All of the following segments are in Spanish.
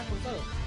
forzado.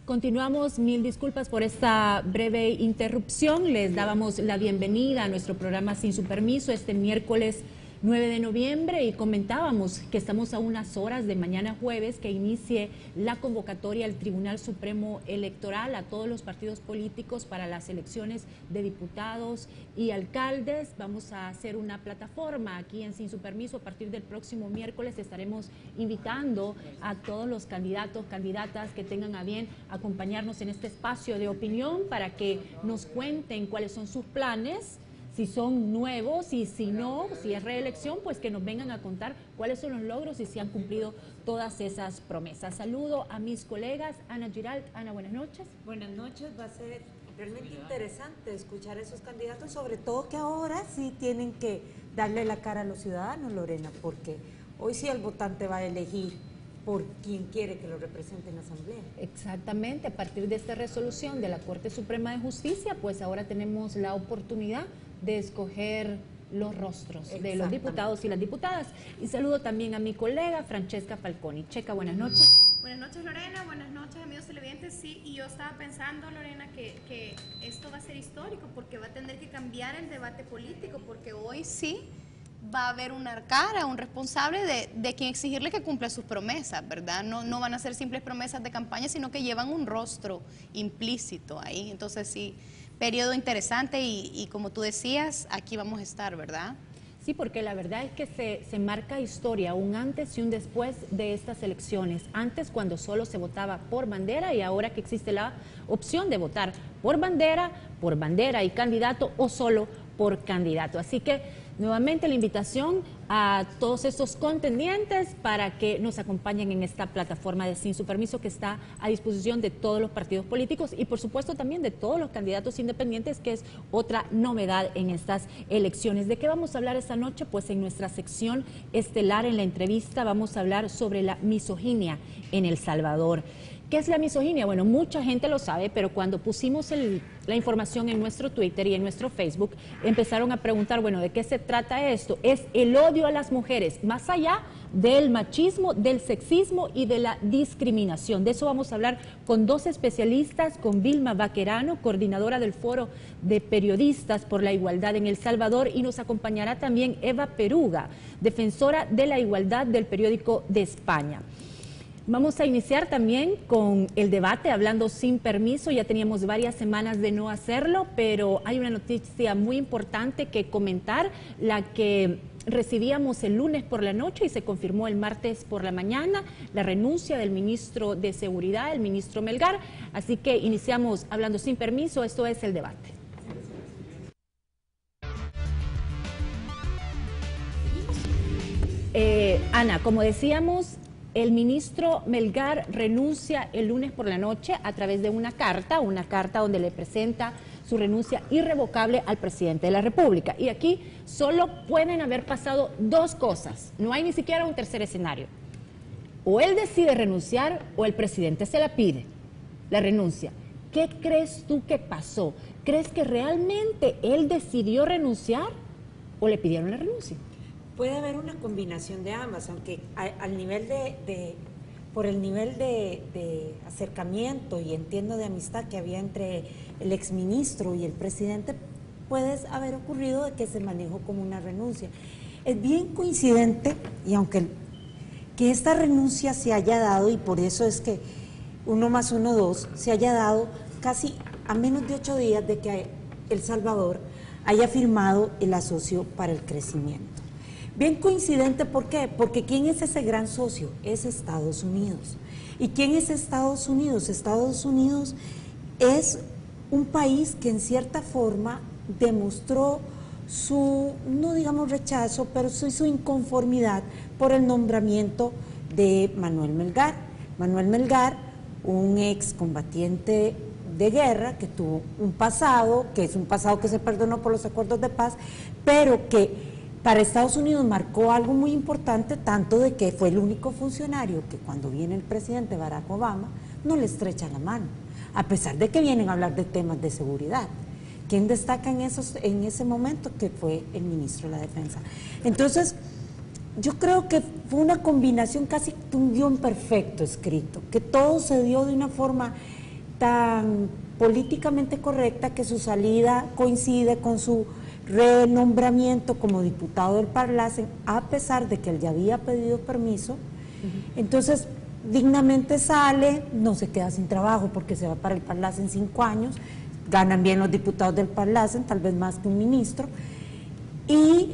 Continuamos, mil disculpas por esta breve interrupción. Les dábamos la bienvenida a nuestro programa Sin Su Permiso este miércoles 9 de noviembre y comentábamos que estamos a unas horas de mañana jueves que inicie la convocatoria al Tribunal Supremo Electoral a todos los partidos políticos para las elecciones de diputados y alcaldes. Vamos a hacer una plataforma aquí en Sin Su Permiso. A partir del próximo miércoles estaremos invitando a todos los candidatos, candidatas que tengan a bien acompañarnos en este espacio de opinión para que nos cuenten cuáles son sus planes, si son nuevos y si no, si es reelección, pues que nos vengan a contar cuáles son los logros y si han cumplido todas esas promesas. Saludo a mis colegas, Ana Giralt. Ana, buenas noches. Buenas noches, va a ser realmente interesante escuchar a esos candidatos, sobre todo que ahora sí tienen que darle la cara a los ciudadanos, Lorena, porque hoy sí el votante va a elegir por quien quiere que lo represente en la Asamblea. Exactamente, a partir de esta resolución de la Corte Suprema de Justicia, pues ahora tenemos la oportunidad de escoger los rostros de los diputados y las diputadas. Y saludo también a mi colega Francesca Falconi. Checa, buenas noches. Buenas noches, Lorena, buenas noches, amigos televidentes. Sí, y yo estaba pensando, Lorena, que esto va a ser histórico porque va a tener que cambiar el debate político, porque hoy sí va a haber una cara, un responsable de quien exigirle que cumpla sus promesas, ¿verdad? No van a ser simples promesas de campaña, sino que llevan un rostro implícito ahí. Entonces sí, periodo interesante y como tú decías, aquí vamos a estar, ¿verdad? Sí, porque la verdad es que se marca historia, un antes y un después de estas elecciones. Antes cuando solo se votaba por bandera y ahora que existe la opción de votar por bandera y candidato o solo por candidato. Así que nuevamente la invitación a todos estos contendientes para que nos acompañen en esta plataforma de Sin Su Permiso que está a disposición de todos los partidos políticos y por supuesto también de todos los candidatos independientes, que es otra novedad en estas elecciones. ¿De qué vamos a hablar esta noche? Pues en nuestra sección estelar en la entrevista vamos a hablar sobre la misoginia en El Salvador. ¿Qué es la misoginia? Bueno, mucha gente lo sabe, pero cuando pusimos la información en nuestro Twitter y en nuestro Facebook, empezaron a preguntar, bueno, ¿de qué se trata esto? Es el odio a las mujeres, más allá del machismo, del sexismo y de la discriminación. De eso vamos a hablar con dos especialistas, con Vilma Vaquerano, coordinadora del Foro de Periodistas por la Igualdad en El Salvador, y nos acompañará también Eva Peruga, defensora de la igualdad del Periódico de España. Vamos a iniciar también con el debate, hablando sin permiso. Ya teníamos varias semanas de no hacerlo, pero hay una noticia muy importante que comentar, la que recibíamos el lunes por la noche y se confirmó el martes por la mañana, la renuncia del ministro de Seguridad, el ministro Melgar. Así que iniciamos hablando sin permiso, esto es el debate. Ana, como decíamos, el ministro Melgar renuncia el lunes por la noche a través de una carta donde le presenta su renuncia irrevocable al presidente de la República. Y aquí solo pueden haber pasado dos cosas, no hay ni siquiera un tercer escenario. O él decide renunciar o el presidente se la pide, la renuncia. ¿Qué crees tú que pasó? ¿Crees que realmente él decidió renunciar o le pidieron la renuncia? Puede haber una combinación de ambas, aunque al nivel por el nivel de acercamiento y entiendo de amistad que había entre el exministro y el presidente, puede haber ocurrido de que se manejó como una renuncia. Es bien coincidente, y aunque que esta renuncia se haya dado, y por eso es que 1 más 1, 2, se haya dado casi a menos de 8 días de que El Salvador haya firmado el Asocio para el Crecimiento. Bien coincidente, ¿por qué? Porque ¿quién es ese gran socio? Es Estados Unidos. ¿Y quién es Estados Unidos? Estados Unidos es un país que en cierta forma demostró su, no digamos rechazo, pero su inconformidad por el nombramiento de Manuel Melgar. Manuel Melgar, un excombatiente de guerra que tuvo un pasado, que es un pasado que se perdonó por los acuerdos de paz, pero que para Estados Unidos marcó algo muy importante, tanto de que fue el único funcionario que cuando viene el presidente Barack Obama no le estrecha la mano, a pesar de que vienen a hablar de temas de seguridad. ¿Quién destaca en ese momento? Que fue el ministro de la Defensa. Entonces, yo creo que fue una combinación casi de un guión perfecto escrito, que todo se dio de una forma tan políticamente correcta que su salida coincide con su renombramiento como diputado del Parlacen, a pesar de que él ya había pedido permiso. Entonces, dignamente sale, no se queda sin trabajo porque se va para el Parlacen 5 años, ganan bien los diputados del Parlacen, tal vez más que un ministro, y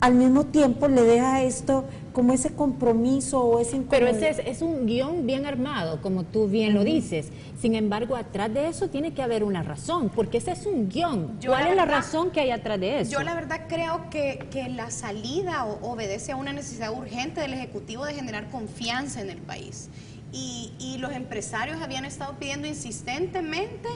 al mismo tiempo le deja esto como ese compromiso o ese incomodidad. Pero ese es un guión bien armado, como tú bien lo dices. Sin embargo, atrás de eso tiene que haber una razón, porque ese es un guión. ¿Cuál es la razón que hay atrás de eso? Yo la verdad creo que la salida obedece a una necesidad urgente del Ejecutivo de generar confianza en el país. Y los empresarios habían estado pidiendo insistentemente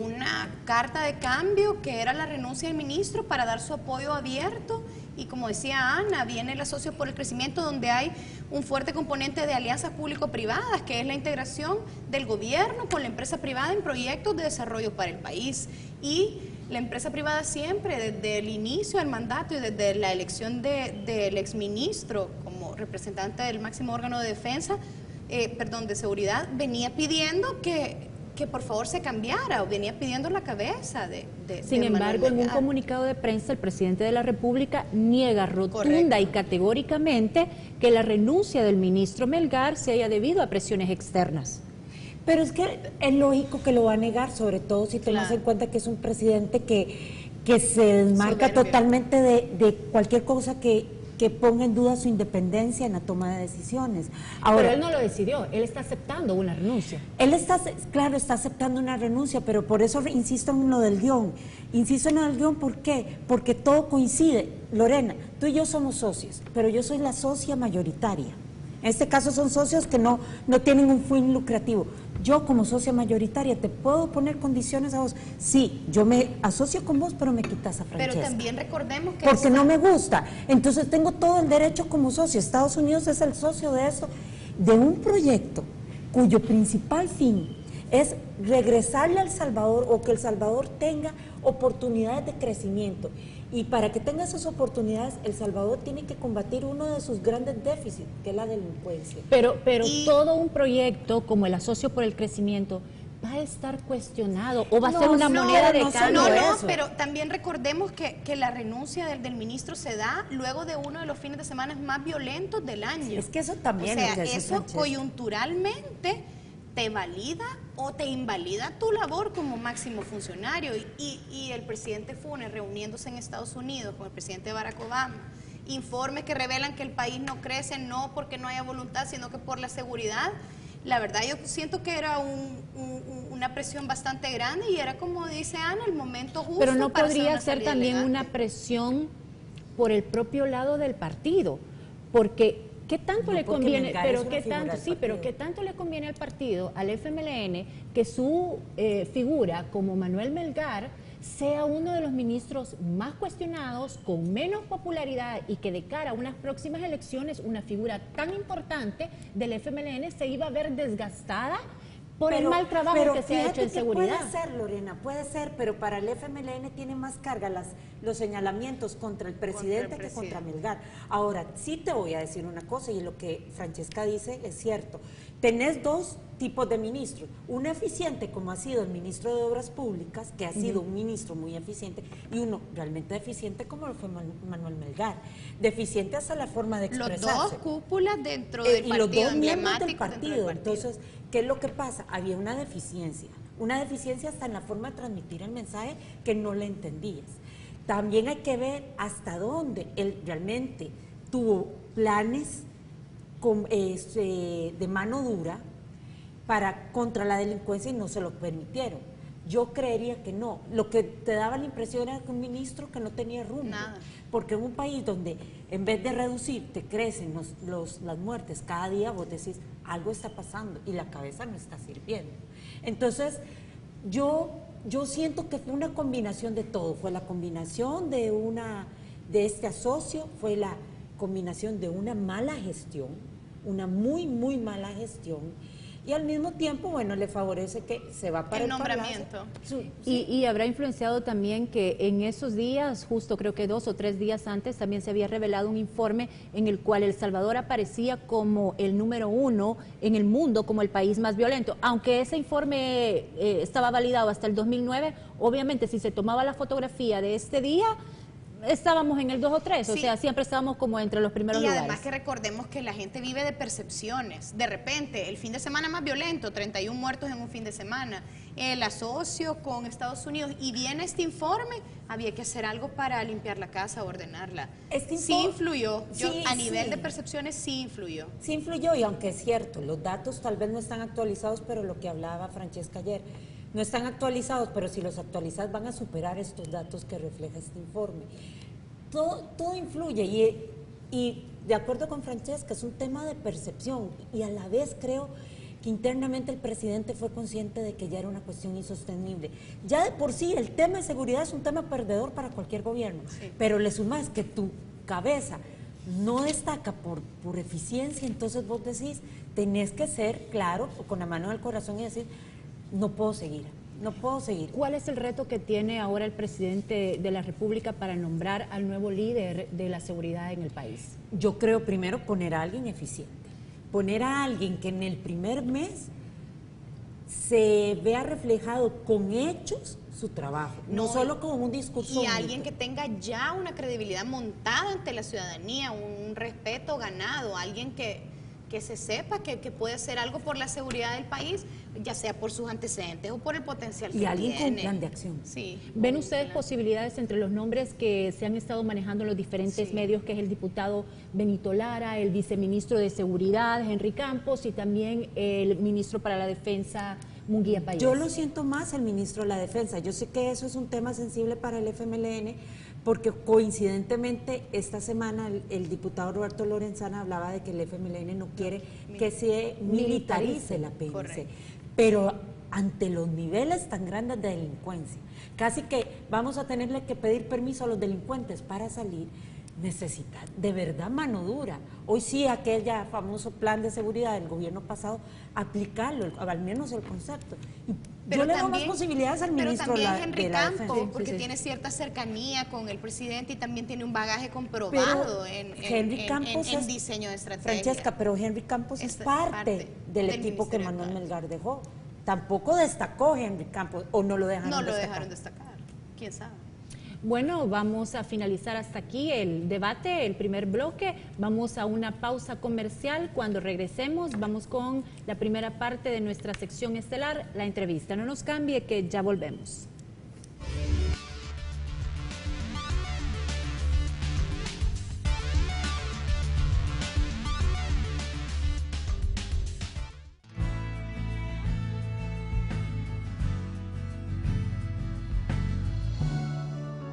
una carta de cambio que era la renuncia del ministro para dar su apoyo abierto. Y como decía Ana, viene el Asocio por el Crecimiento, donde hay un fuerte componente de alianzas público-privadas, que es la integración del gobierno con la empresa privada en proyectos de desarrollo para el país. Y la empresa privada siempre, desde el inicio del mandato y desde la elección del exministro como representante del máximo órgano de defensa, de seguridad, venía pidiendo que por favor se cambiara, o venía pidiendo la cabeza de Sin embargo, en un comunicado de prensa, el presidente de la República niega rotunda y categóricamente que la renuncia del ministro Melgar se haya debido a presiones externas. Pero es que es lógico que lo va a negar, sobre todo si tomas en cuenta que es un presidente que se desmarca totalmente de cualquier cosa que ponga en duda su independencia en la toma de decisiones. Ahora, pero él no lo decidió, él está aceptando una renuncia. Él está aceptando una renuncia, pero por eso insisto en lo del guión. Insisto en lo del guión, ¿por qué? Porque todo coincide. Lorena, tú y yo somos socios, pero yo soy la socia mayoritaria. En este caso son socios que no tienen un fin lucrativo. Yo como socia mayoritaria, ¿te puedo poner condiciones a vos? Sí, yo me asocio con vos, pero me quitas a Francesca. Pero también recordemos que... Porque no me gusta. Entonces tengo todo el derecho como socio. Estados Unidos es el socio de eso, de un proyecto cuyo principal fin es regresarle al Salvador, o que El Salvador tenga oportunidades de crecimiento. Y para que tenga esas oportunidades, El Salvador tiene que combatir uno de sus grandes déficits, que es la delincuencia. Pero todo un proyecto como el Asocio por el Crecimiento va a estar cuestionado o va a ser una moneda de cambio. Pero también recordemos que la renuncia del ministro se da luego de uno de los fines de semana más violentos del año. Es que eso también es decir, eso coyunturalmente te valida o te invalida tu labor como máximo funcionario. Y el presidente Funes reuniéndose en Estados Unidos con el presidente Barack Obama, informes que revelan que el país no crece no porque no haya voluntad, sino que por la seguridad. La verdad yo siento que era una presión bastante grande y era, como dice Ana, el momento justo. Pero no para podría ser también elegante. una presión por el propio lado del partido, porque ¿qué tanto le conviene? Pero ¿qué tanto le conviene al partido, al FMLN, que su figura como Manuel Melgar sea uno de los ministros más cuestionados, con menos popularidad, y que de cara a unas próximas elecciones una figura tan importante del FMLN se iba a ver desgastada por el mal trabajo que se ha hecho en seguridad? Puede ser, Lorena, puede ser, pero para el FMLN tiene más carga los señalamientos contra el presidente que contra Melgar. Ahora, sí te voy a decir una cosa, y lo que Francesca dice es cierto. Tenés dos tipos de ministros, uno eficiente como ha sido el ministro de Obras Públicas, que ha sido un ministro muy eficiente, y uno realmente deficiente como lo fue Manuel Melgar, deficiente hasta la forma de expresarse. Los dos cúpulas dentro del partido, y los dos miembros del partido. Entonces, ¿qué es lo que pasa? Había una deficiencia hasta en la forma de transmitir el mensaje que no le entendías. también hay que ver hasta dónde él realmente tuvo planes de mano dura contra la delincuencia y no se lo permitieron. Yo creería que no. Lo que te daba la impresión era que un ministro que no tenía rumbo. Nada. Porque en un país donde en vez de reducir te crecen las muertes cada día, vos decís, algo está pasando y la cabeza no está sirviendo. Entonces, yo siento que fue una combinación de todo. Fue la combinación de este asocio, fue la combinación de una mala gestión, una muy, muy mala gestión. Y al mismo tiempo, bueno, le favorece que se va para el nombramiento. Sí. Y habrá influenciado también que en esos días, justo creo que 2 o 3 días antes, también se había revelado un informe en el cual El Salvador aparecía como el número 1 en el mundo, como el país más violento. Aunque ese informe estaba validado hasta el 2009, obviamente si se tomaba la fotografía de este día, estábamos en el 2 o 3, sí. O sea, siempre estábamos como entre los primeros lugares. Y además que recordemos que la gente vive de percepciones. De repente, el fin de semana más violento, 31 muertos en un fin de semana, el asocio con Estados Unidos, y viene este informe, había que hacer algo para limpiar la casa, ordenarla. Sí influyó, a nivel de percepciones sí influyó. Sí influyó, y aunque es cierto, los datos tal vez no están actualizados, pero lo que hablaba Francesca ayer, no están actualizados, pero si los actualizas van a superar estos datos que refleja este informe. Todo influye y de acuerdo con Francesca, es un tema de percepción y a la vez creo que internamente el presidente fue consciente de que ya era una cuestión insostenible. Ya de por sí el tema de seguridad es un tema perdedor para cualquier gobierno, sí. Pero le sumas que tu cabeza no destaca por eficiencia, entonces vos decís, tenés que ser claro, con la mano en el corazón y decir, no puedo seguir. ¿Cuál es el reto que tiene ahora el presidente de la República para nombrar al nuevo líder de la seguridad en el país? Yo creo primero poner a alguien eficiente, poner a alguien que en el primer mes se vea reflejado con hechos su trabajo, no solo con un discurso. Y alguien que tenga ya una credibilidad montada ante la ciudadanía, un respeto ganado, alguien que se sepa que puede hacer algo por la seguridad del país, ya sea por sus antecedentes o por el potencial que tiene. Y alguien con plan de acción. Sí. ¿Ven ustedes posibilidades entre los nombres que se han estado manejando en los diferentes medios, que es el diputado Benito Lara, el viceministro de Seguridad, Henry Campos, y también el ministro para la Defensa, Munguía Payés? Yo lo siento más el ministro de la Defensa. Yo sé que eso es un tema sensible para el FMLN, porque coincidentemente esta semana el diputado Roberto Lorenzana hablaba de que el FMLN no quiere que se militarice la PNC. Correcto. Pero ante los niveles tan grandes de delincuencia, casi que vamos a tenerle que pedir permiso a los delincuentes para salir, necesita de verdad mano dura. Hoy sí, aquel famoso plan de seguridad del gobierno pasado, aplicarlo, al menos el concepto. Yo le doy más posibilidades al ministro de la Defensa. Pero también Henry Campos, porque tiene cierta cercanía con el presidente y también tiene un bagaje comprobado en diseño de estrategia. Francesca, pero Henry Campos es parte del equipo que Manuel Melgar dejó. Tampoco destacó Henry Campos, o no lo dejaron destacar. No lo dejaron destacar, quién sabe. Bueno, vamos a finalizar hasta aquí el debate, el primer bloque. Vamos a una pausa comercial. Cuando regresemos, vamos con la primera parte de nuestra sección estelar, la entrevista. No nos cambie, que ya volvemos.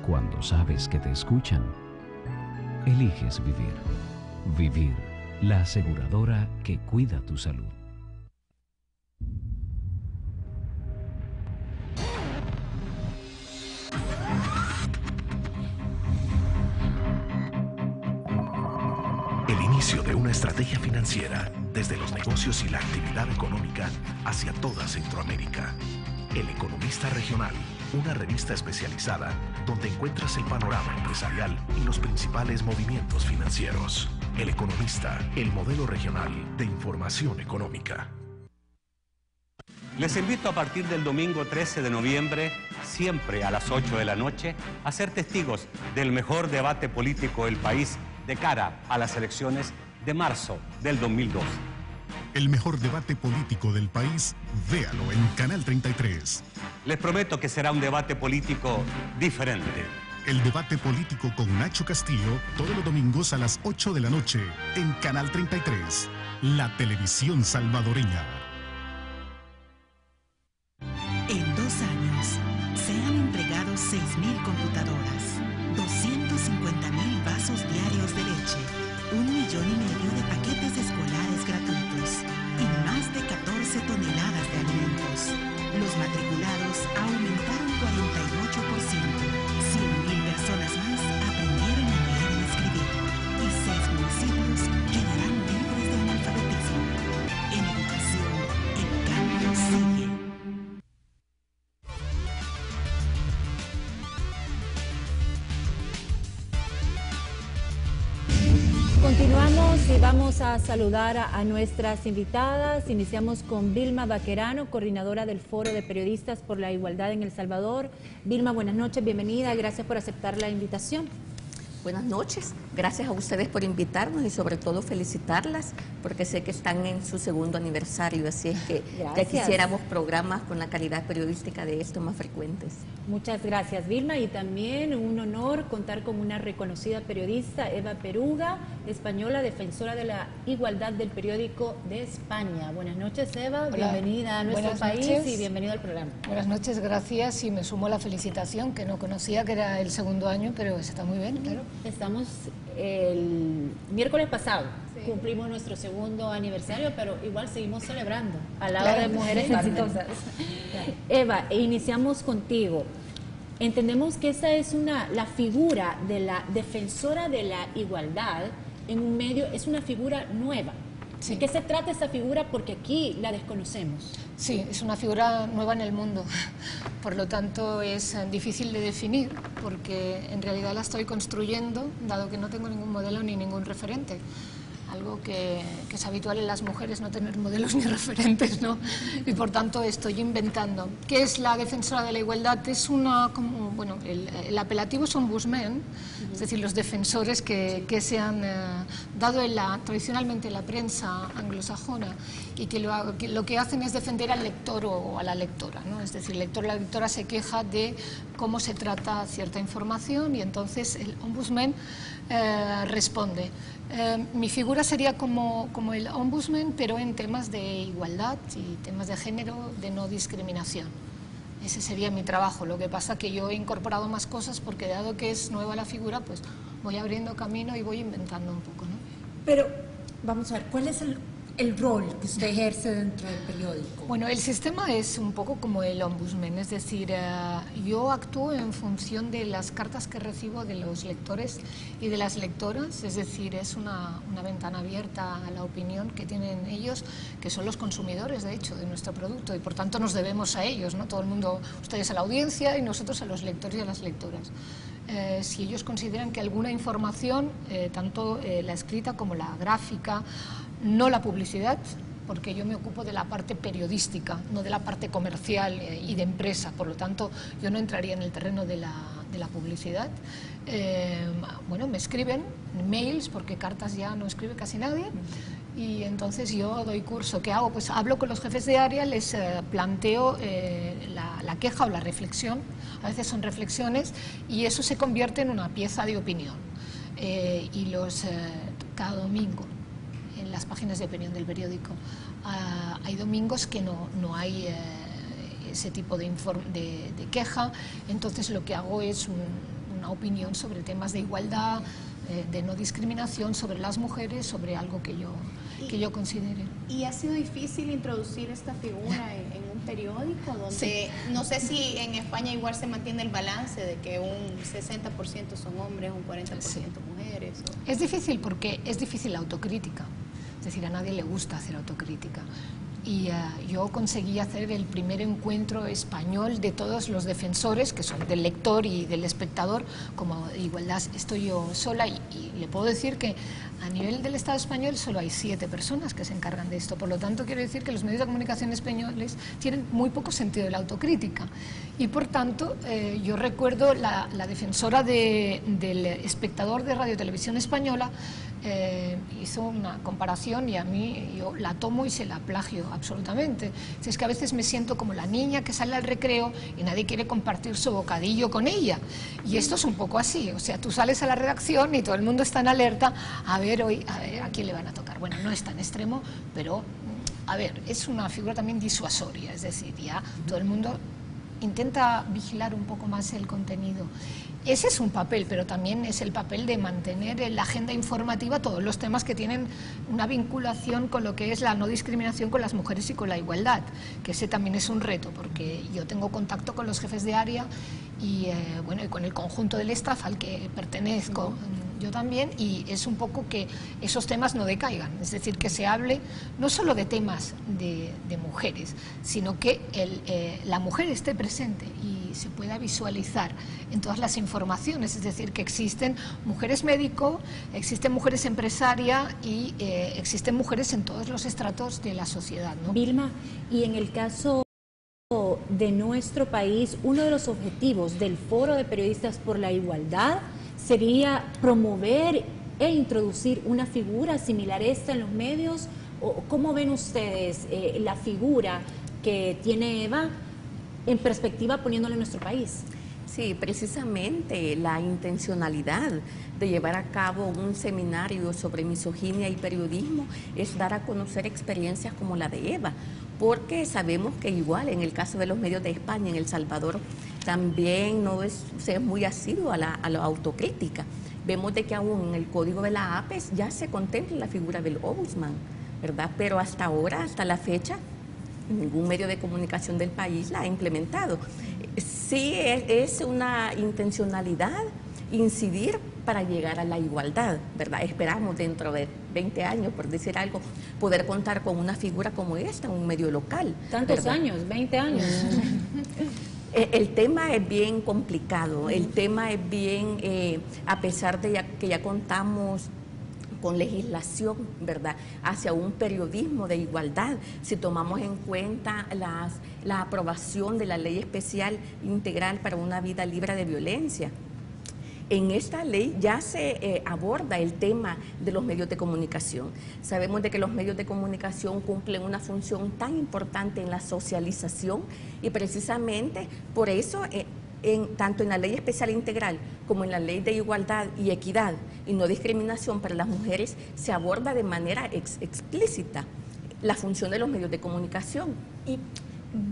Cuando sabes que te escuchan, eliges vivir. Vivir, la aseguradora que cuida tu salud. El inicio de una estrategia financiera, desde los negocios y la actividad económica hacia toda Centroamérica. El Economista Regional, una revista especializada donde encuentras el panorama empresarial y los principales movimientos financieros. El Economista, el modelo regional de información económica. Les invito a partir del domingo 13 de noviembre, siempre a las 8 de la noche, a ser testigos del mejor debate político del país de cara a las elecciones de marzo del 2002. El mejor debate político del país, véalo en Canal 33. Les prometo que será un debate político diferente. El debate político con Nacho Castillo, todos los domingos a las 8 de la noche, en Canal 33, la televisión salvadoreña. En 2 años, se han entregado 6.000 computadoras, 250.000 vasos diarios de leche, 1,5 millones de paquetes escolares gratuitos y más de 14 toneladas de alimentos. Los matriculados aumentaron 48%, 100.000 personas más aprendieron a leer y escribir y 6 municipios quedarán libres de analfabetismo. En educación, el cambio sigue. Continuamos y vamos a saludar a nuestras invitadas. Iniciamos con Vilma Baquerano, coordinadora del Foro de Periodistas por la Igualdad en El Salvador. Vilma, buenas noches, bienvenida, gracias por aceptar la invitación. Buenas noches, gracias a ustedes por invitarnos y sobre todo felicitarlas porque sé que están en su 2º aniversario, así es que ya quisiéramos programas con la calidad periodística de estos más frecuentes. Muchas gracias, Vilma, y también un honor contar con una reconocida periodista, Eva Peruga, española, defensora de la igualdad del periódico de España. Buenas noches, Eva, hola, bienvenida a nuestro país y bienvenido al programa. Buenas noches, gracias, y me sumo a la felicitación, que no conocía que era el 2º año, pero está muy bien, claro. Estamos el miércoles pasado, cumplimos nuestro 2º aniversario, pero igual seguimos celebrando al lado de mujeres exitosas. Eva, iniciamos contigo. Entendemos que esa es la figura de la defensora de la igualdad en un medio, es una figura nueva. Sí. ¿De qué se trata esta figura? Porque aquí la desconocemos. Sí, es una figura nueva en el mundo, por lo tanto es difícil de definir, porque en realidad la estoy construyendo, dado que no tengo ningún modelo ni ningún referente. Algo que es habitual en las mujeres, no tener modelos ni referentes, ¿no? Y por tanto estoy inventando. ¿Qué es la defensora de la igualdad? Es bueno, el apelativo es ombudsman, es decir, los defensores que se han dado tradicionalmente en la prensa anglosajona y que lo que hacen es defender al lector o a la lectora, ¿no? Es decir, el lector o la lectora se queja de cómo se trata cierta información y entonces el ombudsman responde. Mi figura sería como el ombudsman, pero en temas de igualdad y temas de género, de no discriminación. Ese sería mi trabajo. Lo que pasa que yo he incorporado más cosas porque dado que es nueva la figura, pues voy abriendo camino y voy inventando un poco, ¿no? Pero vamos a ver, ¿cuál es el rol que usted ejerce dentro del periódico? Bueno, el sistema es un poco como el ombudsman, es decir, yo actúo en función de las cartas que recibo de los lectores y de las lectoras, es decir, es una ventana abierta a la opinión que tienen ellos, que son los consumidores, de hecho, de nuestro producto, y por tanto nos debemos a ellos, ¿no? Todo el mundo, ustedes a la audiencia y nosotros a los lectores y a las lectoras. Si ellos consideran que alguna información, tanto la escrita como la gráfica, no la publicidad, porque yo me ocupo de la parte periodística, no de la parte comercial y de empresa, por lo tanto yo no entraría en el terreno de la publicidad. Bueno, me escriben mails, porque cartas ya no escribe casi nadie, y entonces yo doy curso. ¿Qué hago? Pues hablo con los jefes de área, les planteo la queja o la reflexión, a veces son reflexiones, y eso se convierte en una pieza de opinión. Y cada domingo, en las páginas de opinión del periódico, hay domingos que no hay ese tipo de queja, entonces lo que hago es una opinión sobre temas de igualdad, de no discriminación, sobre las mujeres, sobre algo que yo considere. ¿Y ha sido difícil introducir esta figura en un periódico donde, sí, no sé si en España igual se mantiene el balance de que un 60% son hombres, un 40% sí, mujeres? Es difícil porque es difícil la autocrítica, es decir, a nadie le gusta hacer autocrítica. Y yo conseguí hacer el primer encuentro español de todos los defensores, que son del lector y del espectador, como igualdad estoy yo sola, y le puedo decir que a nivel del Estado español solo hay 7 personas que se encargan de esto. Por lo tanto, quiero decir que los medios de comunicación españoles tienen muy poco sentido de la autocrítica. Y por tanto, yo recuerdo la defensora del espectador de Radio Televisión Española hizo una comparación y a mí yo la tomo y se la plagio absolutamente. Es que a veces me siento como la niña que sale al recreo y nadie quiere compartir su bocadillo con ella. Y esto es un poco así, o sea, tú sales a la redacción y todo el mundo está en alerta, a ver hoy, a ver a quién le van a tocar. Bueno, no es tan extremo, pero a ver, es una figura también disuasoria, es decir, ya todo el mundo intenta vigilar un poco más el contenido. Ese es un papel, pero también es el papel de mantener en la agenda informativa todos los temas que tienen una vinculación con lo que es la no discriminación con las mujeres y con la igualdad, que ese también es un reto, porque yo tengo contacto con los jefes de área y, bueno, y con el conjunto del staff al que pertenezco. Yo también, y es un poco que esos temas no decaigan, es decir, que se hable no solo de temas de mujeres, sino que la mujer esté presente y se pueda visualizar en todas las informaciones, es decir, que existen mujeres médico, existen mujeres empresaria y existen mujeres en todos los estratos de la sociedad, ¿no? Vilma, y en el caso de nuestro país, uno de los objetivos del Foro de Periodistas por la Igualdad sería promover e introducir una figura similar a esta en los medios. ¿Cómo ven ustedes la figura que tiene Eva en perspectiva poniéndole en nuestro país? Sí, precisamente la intencionalidad de llevar a cabo un seminario sobre misoginia y periodismo es dar a conocer experiencias como la de Eva, porque sabemos que igual en el caso de los medios de España, en El Salvador, también no es muy asiduo a la autocrítica. Vemos de que aún en el código de la APES ya se contempla la figura del ombudsman, ¿verdad? Pero hasta ahora, hasta la fecha, ningún medio de comunicación del país la ha implementado. Sí es una intencionalidad incidir para llegar a la igualdad, ¿verdad? Esperamos dentro de 20 años, por decir algo, poder contar con una figura como esta, un medio local. Tantos años, 20 años. El tema es bien complicado, el tema es bien, a pesar de que ya contamos con legislación, ¿verdad?, hacia un periodismo de igualdad, si tomamos en cuenta la aprobación de la Ley Especial Integral para una Vida Libre de Violencia. En esta ley ya se aborda el tema de los medios de comunicación. Sabemos de que los medios de comunicación cumplen una función tan importante en la socialización y precisamente por eso tanto en la Ley Especial Integral como en la Ley de Igualdad y Equidad y No Discriminación para las Mujeres se aborda de manera explícita la función de los medios de comunicación.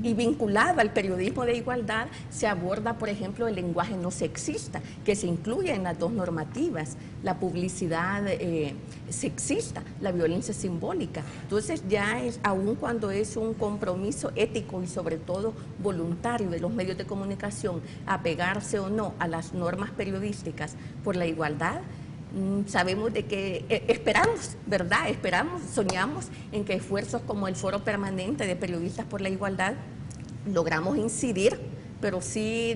Y vinculado al periodismo de igualdad se aborda, por ejemplo, el lenguaje no sexista, que se incluye en las dos normativas, la publicidad sexista, la violencia simbólica. Entonces ya es, aun cuando es un compromiso ético y sobre todo voluntario de los medios de comunicación, apegarse o no a las normas periodísticas por la igualdad, sabemos de que esperamos, ¿verdad? Esperamos, soñamos en que esfuerzos como el Foro Permanente de Periodistas por la Igualdad logramos incidir, pero sí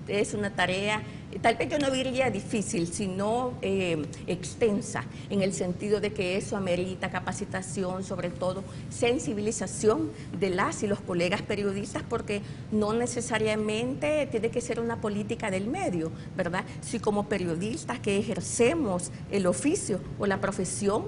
es una tarea, tal vez yo no diría difícil, sino extensa, en el sentido de que eso amerita capacitación, sobre todo sensibilización de las y los colegas periodistas, porque no necesariamente tiene que ser una política del medio, ¿verdad? Si como periodistas que ejercemos el oficio o la profesión,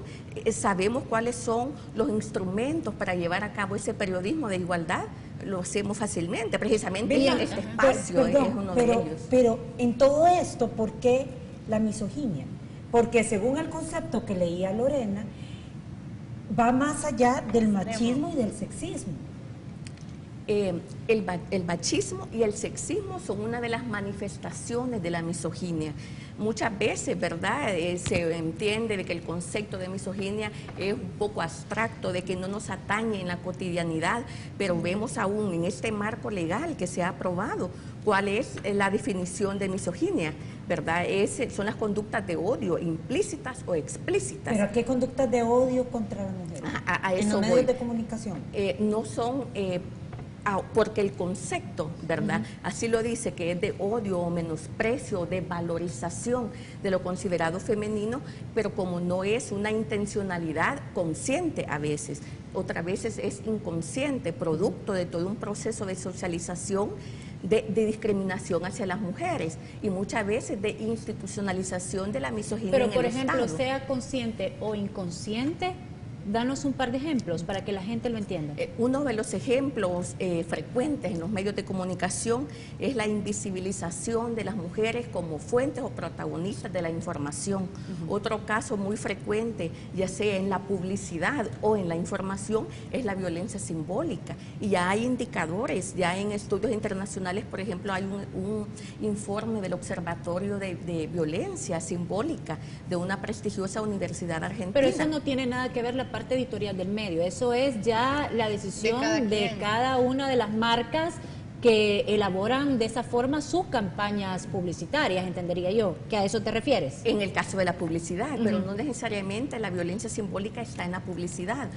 sabemos cuáles son los instrumentos para llevar a cabo ese periodismo de igualdad, lo hacemos fácilmente, precisamente en este espacio es uno de ellos. Pero en todo esto, ¿por qué la misoginia? Porque según el concepto que leía Lorena, va más allá del machismo y del sexismo. El machismo y el sexismo son una de las manifestaciones de la misoginia. Muchas veces, ¿verdad?, se entiende de que el concepto de misoginia es un poco abstracto, de que no nos atañe en la cotidianidad, pero vemos aún en este marco legal que se ha aprobado cuál es la definición de misoginia, ¿verdad? Son las conductas de odio implícitas o explícitas. ¿Pero qué conductas de odio contra las mujeres? A eso en los medios de comunicación. No son... porque el concepto, ¿verdad?, así lo dice, que es de odio o menosprecio, de valorización de lo considerado femenino, pero como no es una intencionalidad consciente a veces, otras veces es inconsciente, producto de todo un proceso de socialización, de discriminación hacia las mujeres y muchas veces de institucionalización de la misoginia en el Estado. Pero, por ejemplo, sea consciente o inconsciente, danos un par de ejemplos para que la gente lo entienda. Uno de los ejemplos frecuentes en los medios de comunicación es la invisibilización de las mujeres como fuentes o protagonistas de la información. Otro caso muy frecuente, ya sea en la publicidad o en la información, es la violencia simbólica. Y ya hay indicadores, ya en estudios internacionales, por ejemplo, hay un informe del Observatorio de Violencia Simbólica de una prestigiosa universidad argentina. Pero eso no tiene nada que ver la parte editorial del medio, eso es ya la decisión de cada una de las marcas que elaboran de esa forma sus campañas publicitarias, entendería yo, que a eso te refieres. En el caso de la publicidad, pero no necesariamente la violencia simbólica está en la publicidad.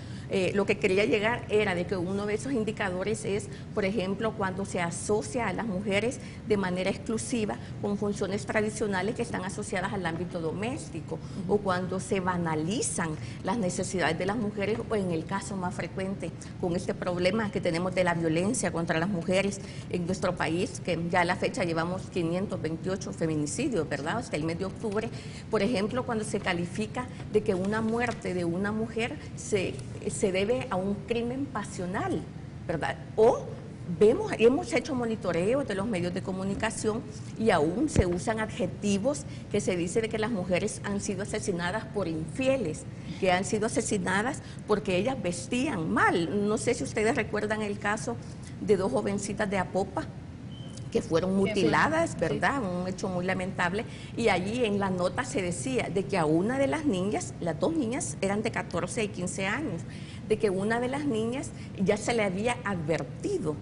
Lo que quería llegar era de que uno de esos indicadores es, por ejemplo, cuando se asocia a las mujeres de manera exclusiva con funciones tradicionales que están asociadas al ámbito doméstico, o cuando se banalizan las necesidades de las mujeres, o en el caso más frecuente, con este problema que tenemos de la violencia contra las mujeres en nuestro país, que ya a la fecha llevamos 528 feminicidios, ¿verdad? Hasta el mes de octubre, por ejemplo, cuando se califica de que una muerte de una mujer se debe a un crimen pasional, ¿verdad? O hemos hecho monitoreo de los medios de comunicación y aún se usan adjetivos que se dice de que las mujeres han sido asesinadas por infieles, que han sido asesinadas porque ellas vestían mal. No sé si ustedes recuerdan el caso de 2 jovencitas de Apopa que fueron mutiladas, ¿verdad? Sí. Un hecho muy lamentable. Y allí en la nota se decía de que a una de las niñas, las 2 niñas eran de 14 y 15 años, de que una de las niñas ya se le había advertido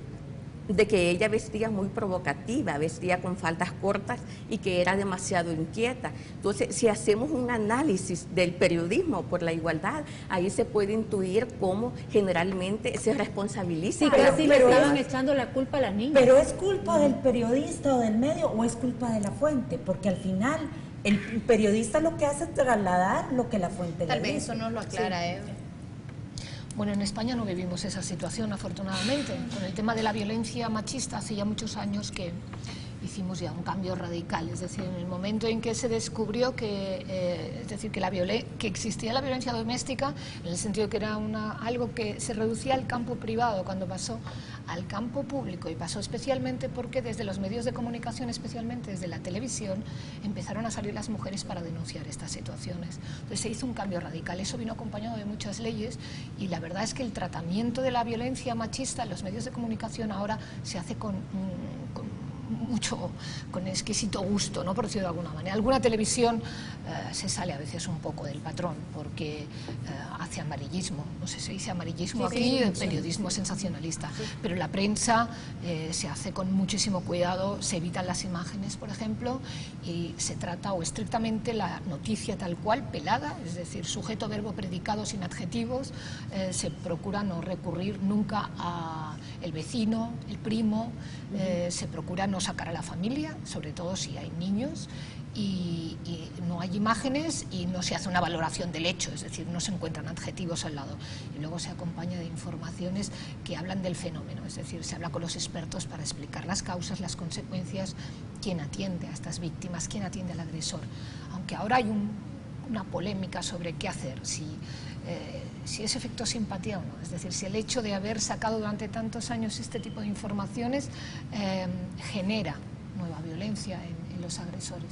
de que ella vestía muy provocativa, vestía con faldas cortas y que era demasiado inquieta. Entonces, si hacemos un análisis del periodismo por la igualdad, ahí se puede intuir cómo generalmente se responsabiliza. Sí, casi le estaban echando la culpa a las niñas. Pero ¿es culpa del periodista o del medio o es culpa de la fuente? Porque al final el periodista lo que hace es trasladar lo que la fuente le dice. Tal vez eso no lo aclara, sí. Bueno, en España no vivimos esa situación, afortunadamente. Con el tema de la violencia machista, hace ya muchos años que hicimos ya un cambio radical. Es decir, en el momento en que se descubrió que, es decir, que existía la violencia doméstica, en el sentido que era algo que se reducía al campo privado, cuando pasó al campo público, y pasó especialmente porque desde los medios de comunicación, especialmente desde la televisión, empezaron a salir las mujeres para denunciar estas situaciones. Entonces se hizo un cambio radical. Eso vino acompañado de muchas leyes y la verdad es que el tratamiento de la violencia machista en los medios de comunicación ahora se hace con exquisito gusto, ¿no? Por decirlo de alguna manera. Alguna televisión se sale a veces un poco del patrón porque hace amarillismo, no sé si se dice amarillismo aquí, periodismo sensacionalista, pero la prensa se hace con muchísimo cuidado, se evitan las imágenes, por ejemplo, y se trata o estrictamente la noticia tal cual, pelada, es decir, sujeto, verbo, predicado sin adjetivos, se procura no recurrir nunca a el vecino, el primo, se procura no sacar a la familia, sobre todo si hay niños, y no hay imágenes y no se hace una valoración del hecho, es decir, no se encuentran adjetivos al lado. Y luego se acompaña de informaciones que hablan del fenómeno, es decir, se habla con los expertos para explicar las causas, las consecuencias, quién atiende a estas víctimas, quién atiende al agresor. Aunque ahora hay una polémica sobre qué hacer, si es efecto simpatía o no, es decir, si el hecho de haber sacado durante tantos años este tipo de informaciones genera nueva violencia en los agresores.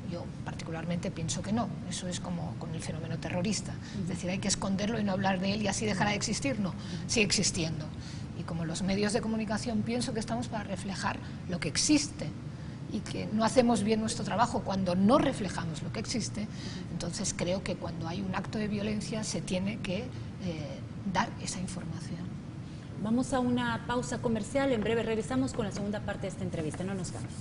Yo particularmente pienso que no, eso es como con el fenómeno terrorista, es decir, hay que esconderlo y no hablar de él y así dejará de existir, no, sigue existiendo. Y como los medios de comunicación pienso que estamos para reflejar lo que existe y que no hacemos bien nuestro trabajo cuando no reflejamos lo que existe, entonces creo que cuando hay un acto de violencia se tiene que dar esa información. Vamos a una pausa comercial, en breve regresamos con la segunda parte de esta entrevista, no nos cambien.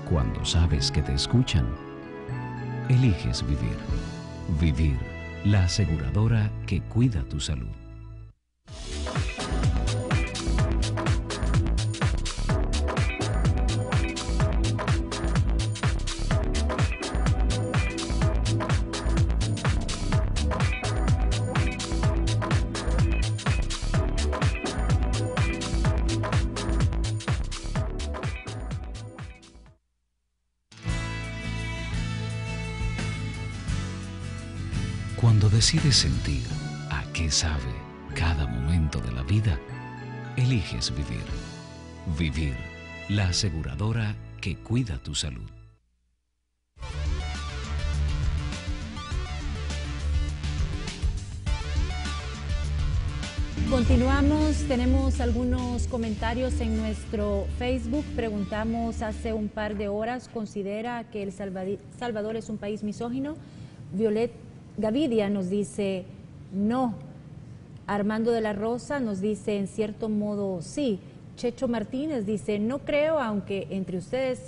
Cuando sabes que te escuchan, eliges vivir. Vivir, la aseguradora que cuida tu salud. decides sentir a qué sabe cada momento de la vida, eliges vivir. Vivir, la aseguradora que cuida tu salud. Continuamos, tenemos algunos comentarios en nuestro Facebook. Preguntamos hace un par de horas, ¿considera que El Salvador es un país misógino? Violet Gavidia nos dice no. Armando de la Rosa nos dice en cierto modo sí. Checho Martínez dice no creo, aunque entre ustedes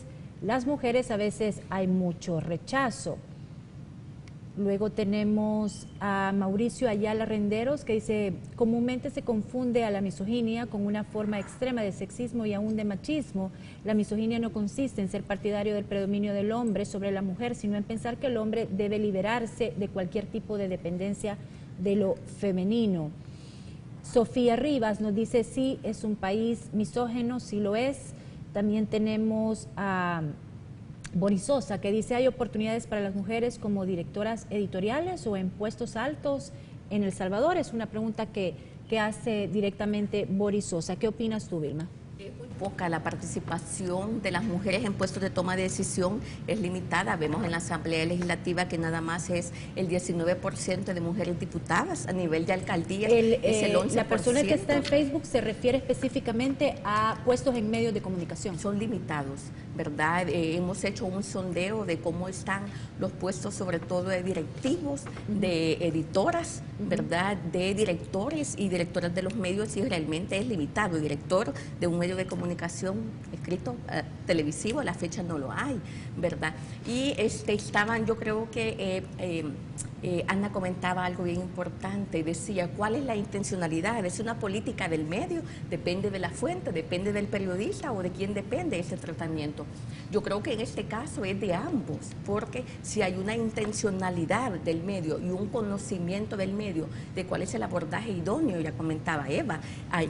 las mujeres a veces hay mucho rechazo. Luego tenemos a Mauricio Ayala Renderos que dice comúnmente se confunde a la misoginia con una forma extrema de sexismo y aún de machismo. La misoginia no consiste en ser partidario del predominio del hombre sobre la mujer, sino en pensar que el hombre debe liberarse de cualquier tipo de dependencia de lo femenino. Sofía Rivas nos dice sí, es un país misógino, sí lo es. También tenemos a Boris Sosa, que dice, ¿hay oportunidades para las mujeres como directoras editoriales o en puestos altos en El Salvador? Es una pregunta que hace directamente Boris Sosa. ¿Qué opinas tú, Vilma? Es muy poca la participación de las mujeres en puestos de toma de decisión, es limitada. Vemos en la Asamblea Legislativa que nada más es el 19% de mujeres diputadas, a nivel de alcaldía es el 11%. La persona que está en Facebook se refiere específicamente a puestos en medios de comunicación. Son limitados, ¿verdad? Hemos hecho un sondeo de cómo están los puestos, sobre todo de directivos, de editoras, ¿verdad? De directores y directoras de los medios, y realmente es limitado. El director de un medio de comunicación escrito televisivo, a la fecha no lo hay, ¿verdad? Y estaban, yo creo que Ana comentaba algo bien importante, decía, ¿cuál es la intencionalidad? ¿Es una política del medio? ¿Depende de la fuente? ¿Depende del periodista? ¿O de quién depende ese tratamiento? Yo creo que en este caso es de ambos, porque si hay una intencionalidad del medio y un conocimiento del medio de cuál es el abordaje idóneo, ya comentaba Eva,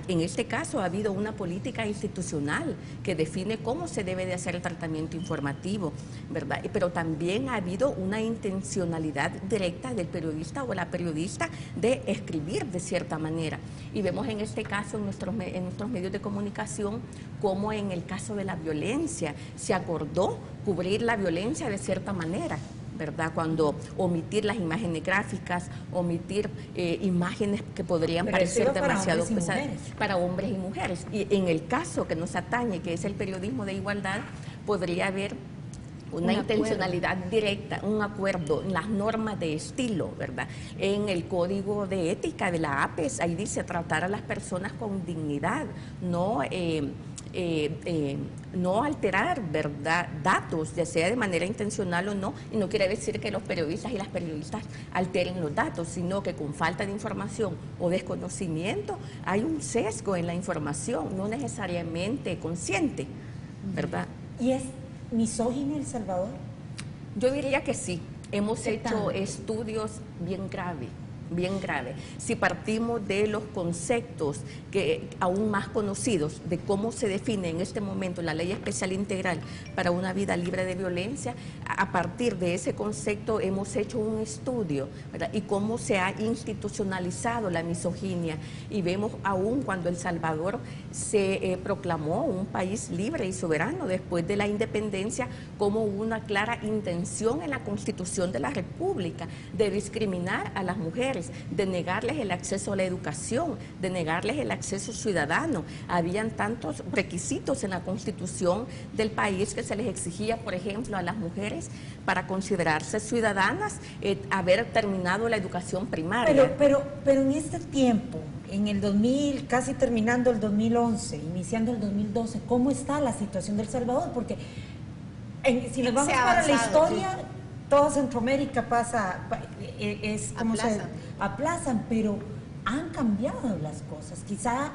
en este caso ha habido una política institucional que define cómo se debe de hacer el tratamiento informativo, ¿verdad? Pero también ha habido una intencionalidad directa del periodista o la periodista de escribir de cierta manera. Y vemos en este caso en nuestros medios de comunicación como en el caso de la violencia se acordó cubrir la violencia de cierta manera, ¿verdad? Cuando omitir las imágenes gráficas, omitir imágenes que podrían parecer demasiado pesadas para hombres y mujeres. Y en el caso que nos atañe, que es el periodismo de igualdad, podría haber una intencionalidad directa, un acuerdo en las normas de estilo, ¿verdad? En el código de ética de la APES, ahí dice tratar a las personas con dignidad, no alterar, ¿verdad?, datos, ya sea de manera intencional o no, y no quiere decir que los periodistas y las periodistas alteren los datos, sino que con falta de información o desconocimiento hay un sesgo en la información, no necesariamente consciente, ¿verdad? ¿Y es misógino El Salvador? Yo diría que sí. Hemos hecho estudios bien graves. Si partimos de los conceptos que aún más conocidos de cómo se define en este momento la Ley Especial Integral para una vida libre de violencia, a partir de ese concepto hemos hecho un estudio, ¿verdad? Y cómo se ha institucionalizado la misoginia, y vemos aún cuando El Salvador se proclamó un país libre y soberano después de la independencia, como una clara intención en la Constitución de la República de discriminar a las mujeres, de negarles el acceso a la educación, de negarles el acceso ciudadano. Habían tantos requisitos en la Constitución del país que se les exigía, por ejemplo, a las mujeres para considerarse ciudadanas, haber terminado la educación primaria. Pero en este tiempo, en el 2000, casi terminando el 2011, iniciando el 2012, ¿cómo está la situación del Salvador? Porque si nos vamos para la historia, toda Centroamérica pasa, es como se aplazan, pero han cambiado las cosas, quizá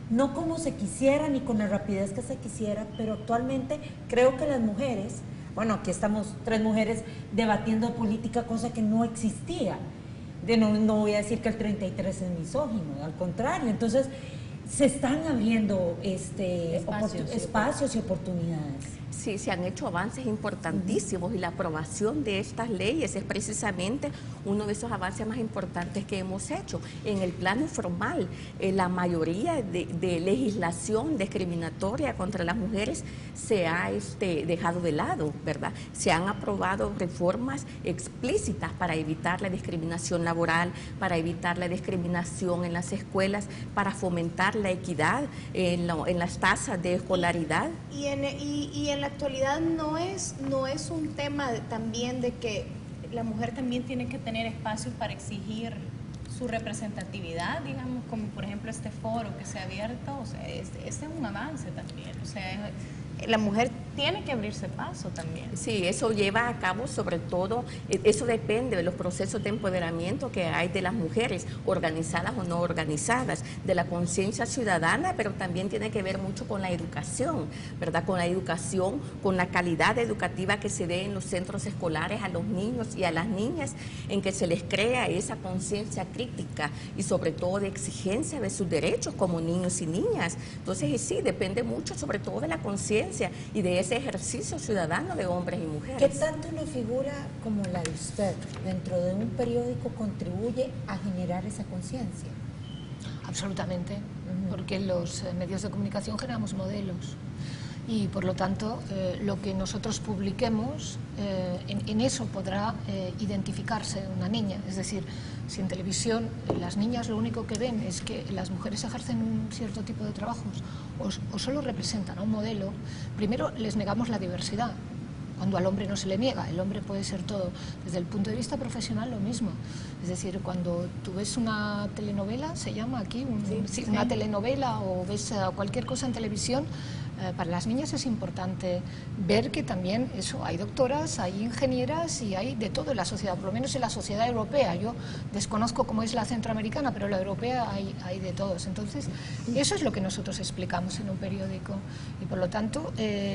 no como se quisiera ni con la rapidez que se quisiera, pero actualmente creo que las mujeres, bueno, aquí estamos 3 mujeres debatiendo política, cosa que no existía. No voy a decir que el 33 es misógino, al contrario. Entonces, se están abriendo espacios y oportunidades. Sí, se han hecho avances importantísimos y la aprobación de estas leyes es precisamente uno de esos avances más importantes que hemos hecho. En el plano formal, la mayoría de legislación discriminatoria contra las mujeres se ha dejado de lado, ¿verdad? Se han aprobado reformas explícitas para evitar la discriminación laboral, para evitar la discriminación en las escuelas, para fomentar la equidad en las tasas de escolaridad. Y en la actualidad no es un tema también de que la mujer también tiene que tener espacios para exigir su representatividad, digamos, como por ejemplo este foro que se ha abierto, o sea, este es un avance también, o sea, la mujer tiene que abrirse paso también. Sí, eso lleva a cabo sobre todo, eso depende de los procesos de empoderamiento que hay de las mujeres, organizadas o no organizadas, de la conciencia ciudadana, pero también tiene que ver mucho con la educación, ¿verdad? Con la educación, con la calidad educativa que se dé en los centros escolares a los niños y a las niñas, en que se les crea esa conciencia crítica y sobre todo de exigencia de sus derechos como niños y niñas. Entonces, sí, depende mucho sobre todo de la conciencia y de ese ejercicio ciudadano de hombres y mujeres. ¿Qué tanto una figura como la de usted dentro de un periódico contribuye a generar esa conciencia? Absolutamente, porque los medios de comunicación generamos modelos y por lo tanto lo que nosotros publiquemos, en eso podrá identificarse una niña. Es decir, si en televisión las niñas lo único que ven es que las mujeres ejercen un cierto tipo de trabajos o solo representan a un modelo, primero les negamos la diversidad. Cuando al hombre no se le niega, el hombre puede ser todo. Desde el punto de vista profesional lo mismo. Es decir, cuando tú ves una telenovela, se llama aquí una telenovela, o ves cualquier cosa en televisión, para las niñas es importante ver que también hay doctoras, hay ingenieras y hay de todo en la sociedad, por lo menos en la sociedad europea. Yo desconozco cómo es la centroamericana, pero la europea hay de todos. Entonces, eso es lo que nosotros explicamos en un periódico y por lo tanto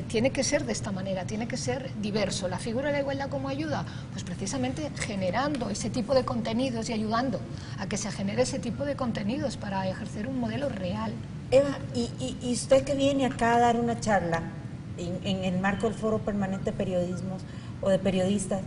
tiene que ser de esta manera, tiene que ser diverso. ¿La figura de la igualdad cómo ayuda? Pues precisamente generando ese tipo de contenidos y ayudando a que se genere ese tipo de contenidos para ejercer un modelo real. Eva, y usted que viene acá a dar una charla en el marco del Foro Permanente de Periodismo o de Periodistas,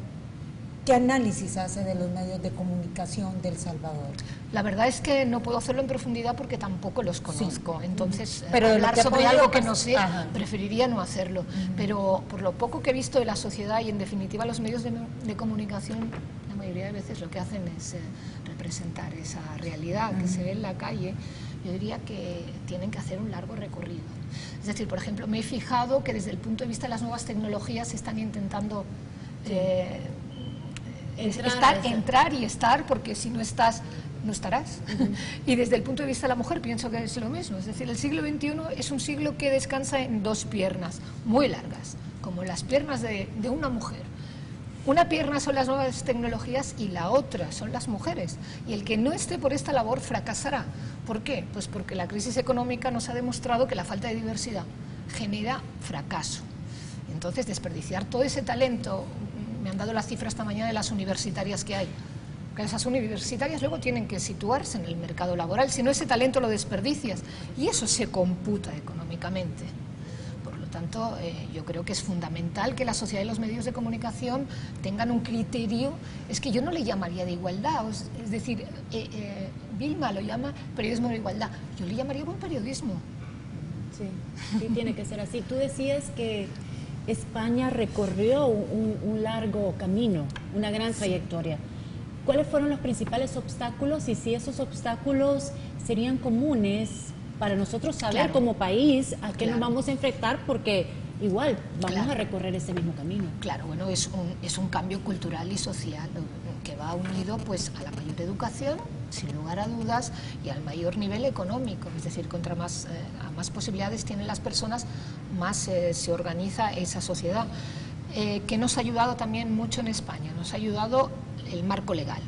¿qué análisis hace de los medios de comunicación de El Salvador? La verdad es que no puedo hacerlo en profundidad porque tampoco los conozco, entonces pero hablar sobre algo que no sé, preferiría no hacerlo, pero por lo poco que he visto de la sociedad y en definitiva los medios de comunicación, la mayoría de veces lo que hacen es representar esa realidad que se ve en la calle. Yo diría que tienen que hacer un largo recorrido. Es decir, por ejemplo, me he fijado que desde el punto de vista de las nuevas tecnologías se están intentando entrar y estar, porque si no estás, no estarás. Y desde el punto de vista de la mujer pienso que es lo mismo. Es decir, el siglo XXI es un siglo que descansa en dos piernas muy largas, como las piernas de una mujer. Una pierna son las nuevas tecnologías y la otra son las mujeres. Y el que no esté por esta labor fracasará. ¿Por qué? Pues porque la crisis económica nos ha demostrado que la falta de diversidad genera fracaso. Entonces, desperdiciar todo ese talento, me han dado las cifras esta mañana de las universitarias que hay. Que esas universitarias luego tienen que situarse en el mercado laboral, si no ese talento lo desperdicias. Y eso se computa económicamente. Por lo tanto, yo creo que es fundamental que la sociedad y los medios de comunicación tengan un criterio, es que yo no le llamaría de igualdad, es decir, Vilma lo llama periodismo de igualdad, yo le llamaría buen periodismo. Sí, tiene que ser así. Tú decías que España recorrió un largo camino, una gran trayectoria. ¿Cuáles fueron los principales obstáculos y si esos obstáculos serían comunes para nosotros saber como país a qué nos vamos a enfrentar? Porque igual vamos a recorrer ese mismo camino. Claro, bueno, es un cambio cultural y social que va unido pues a la mayor educación, sin lugar a dudas, y al mayor nivel económico. Es decir, contra más posibilidades tienen las personas, más se organiza esa sociedad. Que nos ha ayudado también mucho en España, nos ha ayudado el marco legal.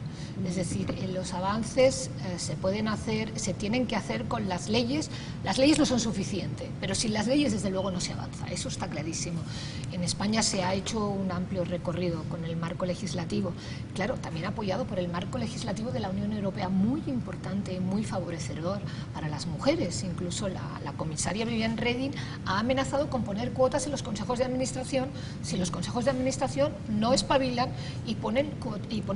Es decir, los avances se pueden hacer, se tienen que hacer con las leyes. Las leyes no son suficientes, pero sin las leyes desde luego no se avanza, eso está clarísimo. En España se ha hecho un amplio recorrido con el marco legislativo, claro, también apoyado por el marco legislativo de la Unión Europea, muy importante, muy favorecedor para las mujeres. Incluso la comisaria Viviane Reding ha amenazado con poner cuotas en los consejos de administración si los consejos de administración no espabilan y ponen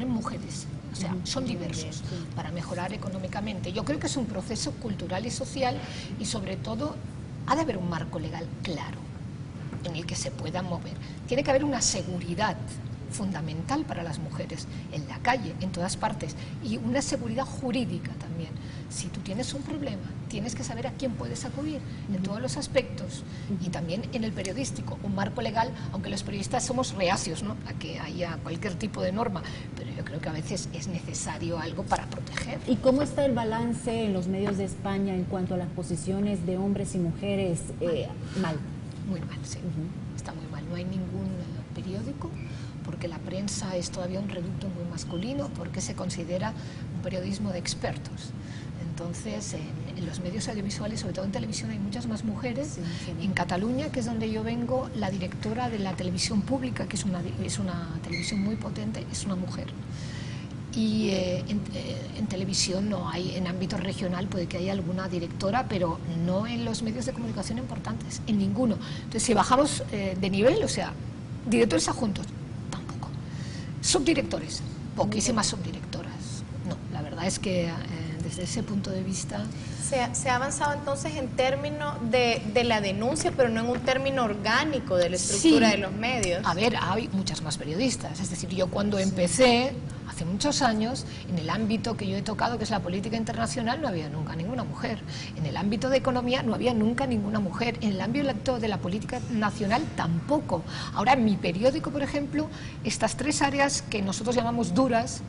mujeres. O sea, son diversos para mejorar económicamente. Yo creo que es un proceso cultural y social y sobre todo ha de haber un marco legal claro en el que se pueda mover. Tiene que haber una seguridad fundamental para las mujeres en la calle, en todas partes, y una seguridad jurídica también. Si tú tienes un problema, tienes que saber a quién puedes acudir en todos los aspectos y también en el periodístico, un marco legal, aunque los periodistas somos reacios, ¿no?, a que haya cualquier tipo de norma, pero yo creo que a veces es necesario algo para proteger. ¿Y cómo está el balance en los medios de España en cuanto a las posiciones de hombres y mujeres? Mal. Muy mal, sí. Está muy mal. No hay ningún periódico, porque la prensa es todavía un reducto muy masculino, porque se considera un periodismo de expertos. Entonces, en los medios audiovisuales, sobre todo en televisión, hay muchas más mujeres. En Cataluña, que es donde yo vengo, la directora de la televisión pública, que es una televisión muy potente, es una mujer. Y en televisión no hay, en ámbito regional puede que haya alguna directora, pero no en los medios de comunicación importantes, en ninguno. Entonces, si bajamos de nivel, o sea, directores adjuntos, tampoco. Subdirectores, poquísimas subdirectoras. No, la verdad es que desde ese punto de vista... Se ha avanzado entonces en términos de la denuncia, pero no en un término orgánico de la estructura de los medios. A ver, hay muchas más periodistas. Es decir, yo cuando empecé, hace muchos años, en el ámbito que yo he tocado, que es la política internacional, no había nunca ninguna mujer. En el ámbito de economía no había nunca ninguna mujer. En el ámbito de la política nacional tampoco. Ahora, en mi periódico, por ejemplo, estas tres áreas que nosotros llamamos duras,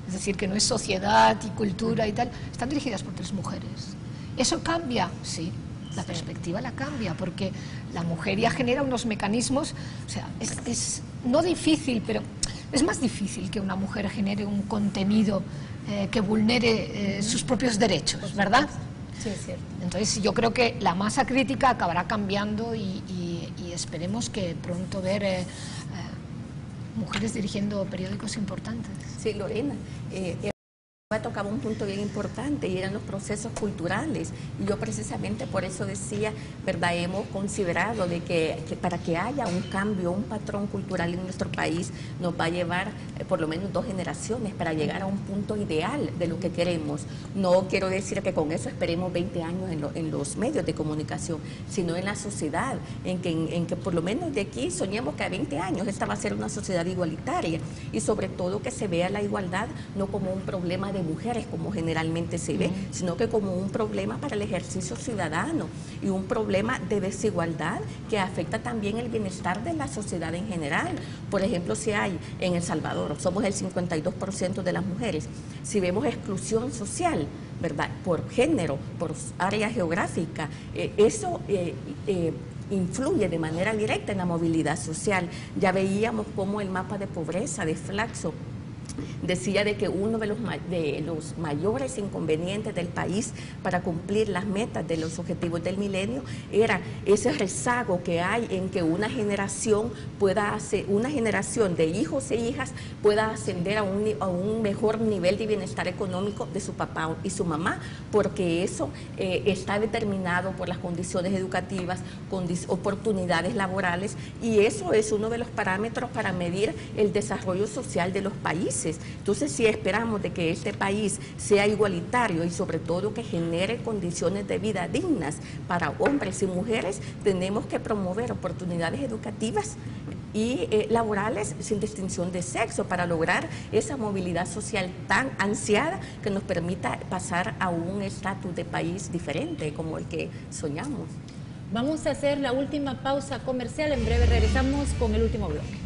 es decir, que no es sociedad y cultura y tal, están dirigidas por tres mujeres. ¿Eso cambia? Sí, la perspectiva la cambia, porque la mujer ya genera unos mecanismos, o sea, es no difícil, pero es más difícil que una mujer genere un contenido que vulnere sus propios derechos, ¿verdad? Sí, es cierto. Entonces yo creo que la masa crítica acabará cambiando y esperemos que pronto ver mujeres dirigiendo periódicos importantes. Sí, Lorena, tocaba un punto bien importante y eran los procesos culturales, y yo precisamente por eso decía, ¿verdad?, hemos considerado de que para que haya un cambio, un patrón cultural en nuestro país, nos va a llevar por lo menos 2 generaciones para llegar a un punto ideal de lo que queremos. No quiero decir que con eso esperemos 20 años en los medios de comunicación, sino en la sociedad, en que por lo menos de aquí soñemos que a 20 años esta va a ser una sociedad igualitaria, y sobre todo que se vea la igualdad no como un problema de mujeres como generalmente se ve, sino que como un problema para el ejercicio ciudadano y un problema de desigualdad que afecta también el bienestar de la sociedad en general. Por ejemplo, si hay en El Salvador, somos el 52% de las mujeres, si vemos exclusión social, ¿verdad?, por género, por área geográfica, eso influye de manera directa en la movilidad social. Ya veíamos cómo el mapa de pobreza de Flaxo decía de que uno de los mayores inconvenientes del país para cumplir las metas de los objetivos del milenio era ese rezago que hay en que una generación de hijos e hijas pueda ascender a un mejor nivel de bienestar económico de su papá y su mamá, porque eso está determinado por las condiciones educativas, oportunidades laborales, y eso es uno de los parámetros para medir el desarrollo social de los países. Entonces, si esperamos de que este país sea igualitario y sobre todo que genere condiciones de vida dignas para hombres y mujeres, tenemos que promover oportunidades educativas y laborales sin distinción de sexo para lograr esa movilidad social tan ansiada que nos permita pasar a un estatus de país diferente como el que soñamos. Vamos a hacer la última pausa comercial. En breve regresamos con el último bloque.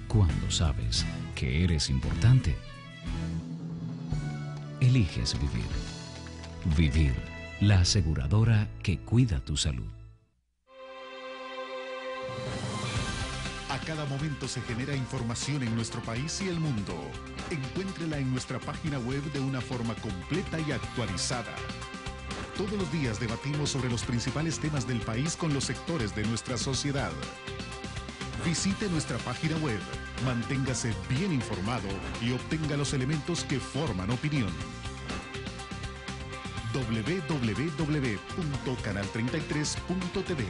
Cuando sabes que eres importante. Eliges vivir. Vivir, la aseguradora que cuida tu salud. A cada momento se genera información en nuestro país y el mundo. Encuéntrela en nuestra página web de una forma completa y actualizada. Todos los días debatimos sobre los principales temas del país con los sectores de nuestra sociedad. Visite nuestra página web, manténgase bien informado y obtenga los elementos que forman opinión. www.canal33.tv.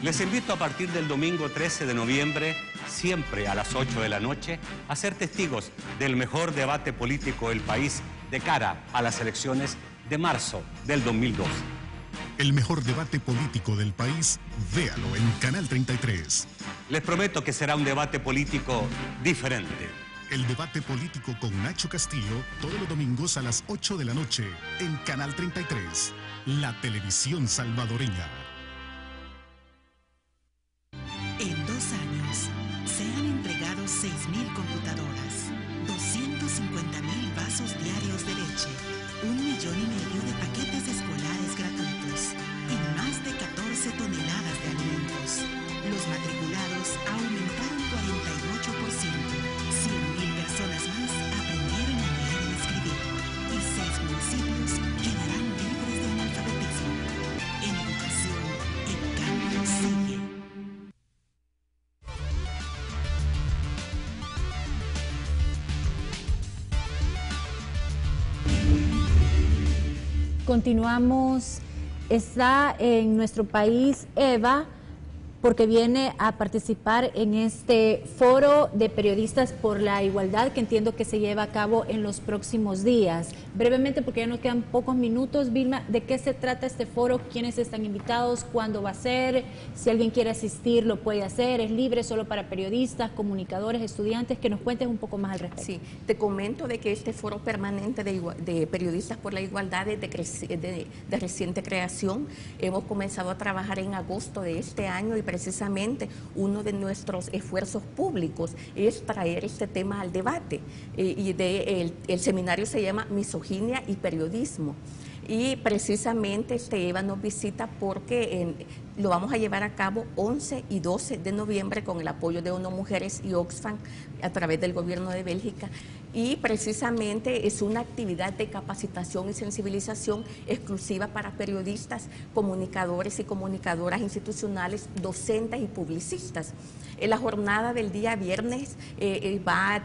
Les invito a partir del domingo 13 de noviembre, siempre a las 8 de la noche, a ser testigos del mejor debate político del país de cara a las elecciones de marzo del 2012. El mejor debate político del país, véalo en Canal 33. Les prometo que será un debate político diferente. El debate político con Nacho Castillo, todos los domingos a las 8 de la noche, en Canal 33, la televisión salvadoreña. En 2 años se han entregado 6.000 computadoras, 250.000 vasos diarios de leche, 1,5 millones de paquetes escolares gratuitos y más de 14 toneladas de alimentos. Los matriculados aumentaron 48%, 100.000 personas más aprendieron a leer y escribir y 6 municipios quedarán libres de analfabetismo. En educación, el cambio sigue. Continuamos. Está en nuestro país Eva, porque viene a participar en este foro de periodistas por la igualdad que entiendo que se lleva a cabo en los próximos días. Brevemente, porque ya nos quedan pocos minutos, Vilma, ¿de qué se trata este foro? ¿Quiénes están invitados? ¿Cuándo va a ser? Si alguien quiere asistir, lo puede hacer. ¿Es libre solo para periodistas, comunicadores, estudiantes? Que nos cuentes un poco más al respecto. Sí, te comento de que este foro permanente de periodistas por la igualdad es de reciente creación. Hemos comenzado a trabajar en agosto de este año y precisamente uno de nuestros esfuerzos públicos es traer este tema al debate. El seminario se llama Misoginia y Periodismo. Y precisamente Eva nos visita porque lo vamos a llevar a cabo 11 y 12 de noviembre con el apoyo de ONU Mujeres y Oxfam a través del gobierno de Bélgica. Y precisamente es una actividad de capacitación y sensibilización exclusiva para periodistas, comunicadores y comunicadoras institucionales, docentes y publicistas. En la jornada del día viernes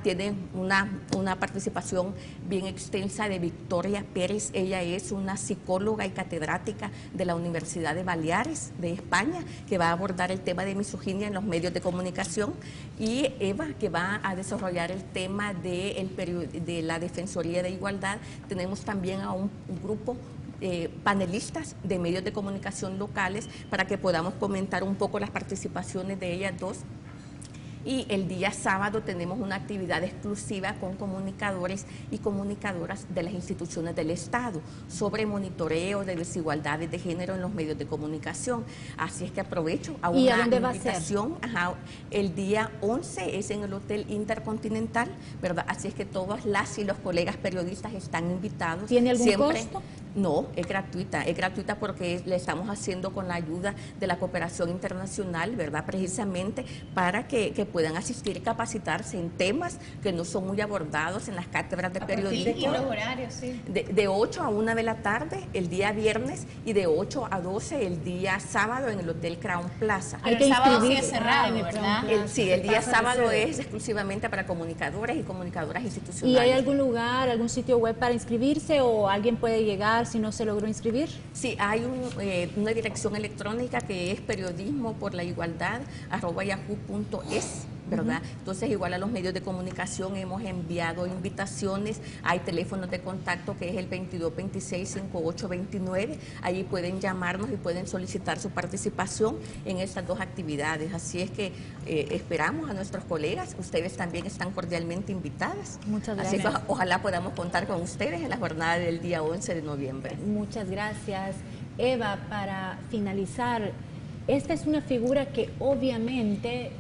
tiene una participación bien extensa de Victoria Pérez. Ella es una psicóloga y catedrática de la Universidad de Baleares de España, que va a abordar el tema de misoginia en los medios de comunicación, y Eva, que va a desarrollar el tema de la Defensoría de Igualdad. Tenemos también a un grupo panelistas de medios de comunicación locales para que podamos comentar un poco las participaciones de ellas dos. Y el día sábado tenemos una actividad exclusiva con comunicadores y comunicadoras de las instituciones del Estado sobre monitoreo de desigualdades de género en los medios de comunicación. Así es que aprovecho a una invitación. El día 11 es en el Hotel Intercontinental, ¿verdad? Así es que todas las y los colegas periodistas están invitados. ¿Tiene algún costo? No, es gratuita porque le estamos haciendo con la ayuda de la cooperación internacional, ¿verdad? Precisamente para que puedan asistir y capacitarse en temas que no son muy abordados en las cátedras de periodismo. Y los horarios, sí. De 8 a 1 de la tarde el día viernes y de 8 a 12 el día sábado en el Hotel Crown Plaza. Pero el sábado sí es cerrado, ¿verdad? El día sábado es exclusivamente para comunicadores y comunicadoras institucionales. ¿Y hay algún lugar, algún sitio web para inscribirse o alguien puede llegar si no se logró inscribir? Sí, hay una dirección electrónica que es periodismo@yahoo.es, ¿verdad? Entonces, igual a los medios de comunicación hemos enviado invitaciones. Hay teléfonos de contacto que es el 2226-5829. Allí pueden llamarnos y pueden solicitar su participación en estas dos actividades. Así es que esperamos a nuestros colegas. Ustedes también están cordialmente invitadas. Muchas gracias. Así que ojalá podamos contar con ustedes en la jornada del día 11 de noviembre. Muchas gracias. Eva, para finalizar, esta es una figura que obviamente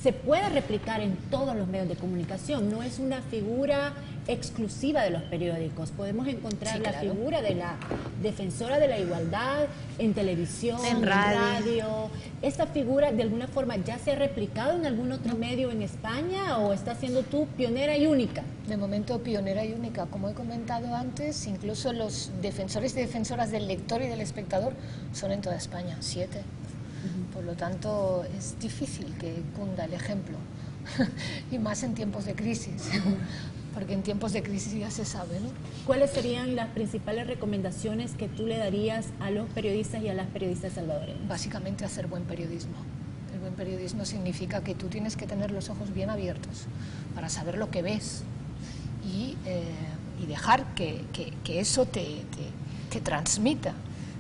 se puede replicar en todos los medios de comunicación, no es una figura exclusiva de los periódicos. Podemos encontrar la figura de la defensora de la igualdad en televisión, en radio. ¿Esta figura de alguna forma ya se ha replicado en algún otro medio en España o estás siendo tú pionera y única? De momento pionera y única. Como he comentado antes, incluso los defensores y defensoras del lector y del espectador son en toda España, 7. Por lo tanto, es difícil que cunda el ejemplo, y más en tiempos de crisis, porque en tiempos de crisis ya se sabe, ¿no? ¿Cuáles serían las principales recomendaciones que tú le darías a los periodistas y a las periodistas salvadoreñas? Básicamente hacer buen periodismo. El buen periodismo significa que tú tienes que tener los ojos bien abiertos para saber lo que ves y dejar que eso te transmita.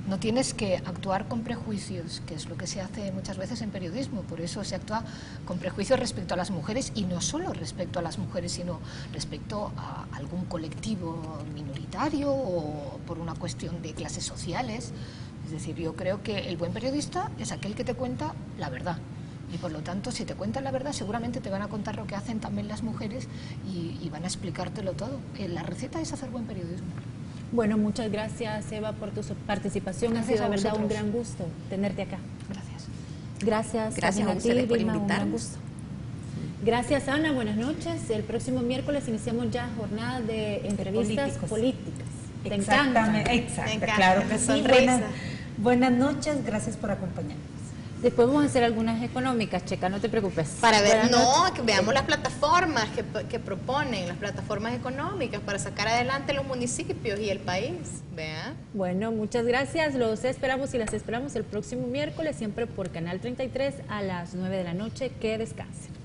No tienes que actuar con prejuicios, que es lo que se hace muchas veces en periodismo. Por eso se actúa con prejuicios respecto a las mujeres, y no solo respecto a las mujeres, sino respecto a algún colectivo minoritario o por una cuestión de clases sociales. Es decir, yo creo que el buen periodista es aquel que te cuenta la verdad. Y por lo tanto, si te cuentan la verdad, seguramente te van a contar lo que hacen también las mujeres y van a explicártelo todo. La receta es hacer buen periodismo. Bueno, muchas gracias, Eva, por tu participación. Gracias, ha sido de verdad un vosotros. gran gusto tenerte acá. Gracias. Gracias a ustedes por invitarnos. Gracias, Ana. Buenas noches. El próximo miércoles iniciamos ya jornada de entrevistas políticas. ¿Te encanta? Exacto, claro que sí. Buenas noches, gracias por acompañarnos. Después vamos a hacer algunas económicas, Checa, no te preocupes. Para ver, que veamos las plataformas que proponen, las plataformas económicas para sacar adelante los municipios y el país. ¿Vea? Bueno, muchas gracias. Los esperamos y las esperamos el próximo miércoles, siempre por Canal 33 a las 9 de la noche. Que descansen.